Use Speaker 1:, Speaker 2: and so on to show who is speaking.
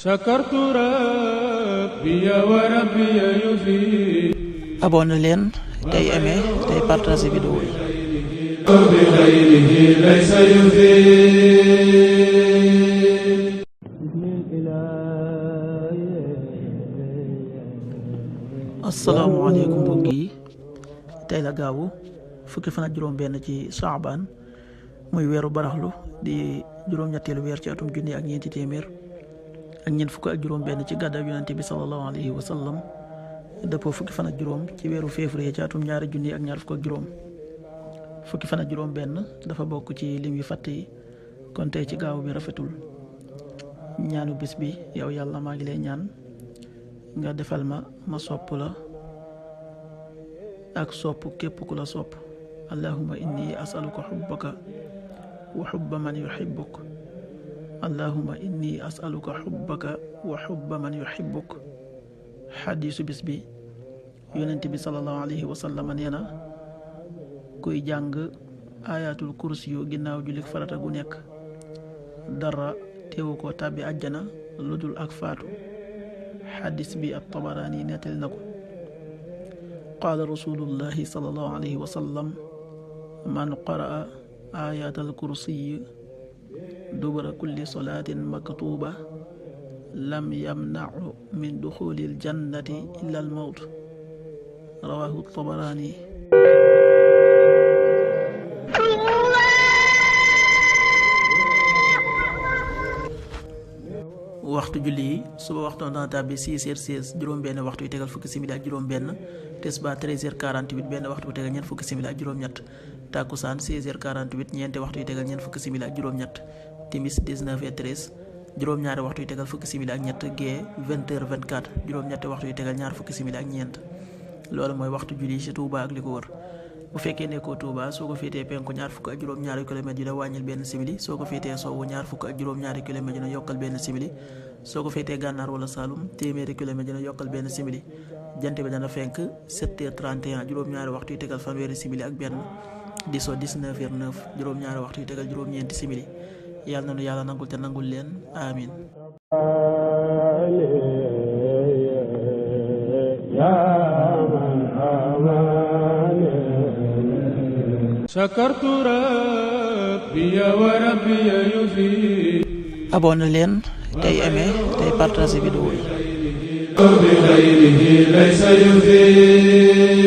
Speaker 1: شكرت ربي وربي يفيد.
Speaker 2: abonné leen tey aimé tey partagé vidéo yi.
Speaker 1: بغيره ليس يفيد.
Speaker 2: asalaamaaleykum mbokk yi, tey la gaawu fukki fan ak juróom benn ci Saabaan muy weeru baraxlu di juróom-ñetteelu weer ci atum junni ak ñeenti téeméer ak ñeent fukk ak juróom benn ci gàddaay yonente bi sallallahu alayhi wa sallam, dëppoo fukki fan ak juróom ci weeru février ci atum ñaari junni ak ñaar fukk ak juróom. fukki fan ak juróom benn dafa bokk ci lim yu fàtte yi, kon tey ci gaaw bi rafetul. ñaanu bis bi: yow yàlla maa ngi lay ñaan nga defal ma sopp la ak sopp képp ku la sopp. allahumma inni asaluka xubbaka wa xubba man yuxibbuk. allahumma inni asaluka xubbaka wa xubba man yuxibbuk. xadiisu bis bi: yonent bi sallallahu alayhi wa sallam nee na, kuy jàng ayatul kursi yu ginnaaw jullik farata gu nekk dara teewu ko tàbbi àjjana lu dul ak faatu. xadis bi at-Tabaraani nettali na ko. qaala rasulullahi sallallahu alayhi wa sallam, man qaraa ayatal kursiyi dubura kulli salaatin maktuuba lam yamnacu min duxulil jannati illa al mawt. rawaahu at-Tabaraani. waxtu julli yi: suba waxtu dana tàbbi 6h16 juróom-benn waxtu yu tegal fukki simili ak juróom-benn. tisbaar 13h48 benn waxtu bu tegal ñeent fukki simili ak juróom-ñett. takkusaan 16h48 ñeenti waxtu yu tegal ñeent fukki simili ak juróom-ñett. timis 19h13 juróom-ñaari waxtu yu tegal fukki simili ak ñett. gee 20h24 juróom-ñetti waxtu yu tegal ñaar fukki simili ak ñeent. loolu mooy waxtu julli ci Touba ak li ko wër. bu fekkee nekkoo Touba, soo ko féetee penku ñaar fukk ak juróom-ñaari kilomètre yu la wàññil benn simili, soo ko féetee sowwu ñaar fukk ak juróom-ñaari kilomètre yu la yokkal benn simili, soo ko féetee gànnaar wala Saalum téeméeri kilomètre yu la yokkal benn simili. jant bi dana fenk 7h31 juróom-ñaari waxtu yu tegal fanweeri simili ak benn, di so 19h09 juróom-ñaari waxtu yu tegal juróom-ñeenti simili. yàlla na nu yàlla nangul te nangul leen, amin.
Speaker 1: شكرت ربي وربي يفيد.
Speaker 2: abonné leen tey aimé tey partagé vidéo yi.
Speaker 1: بغيره ليس يفيد.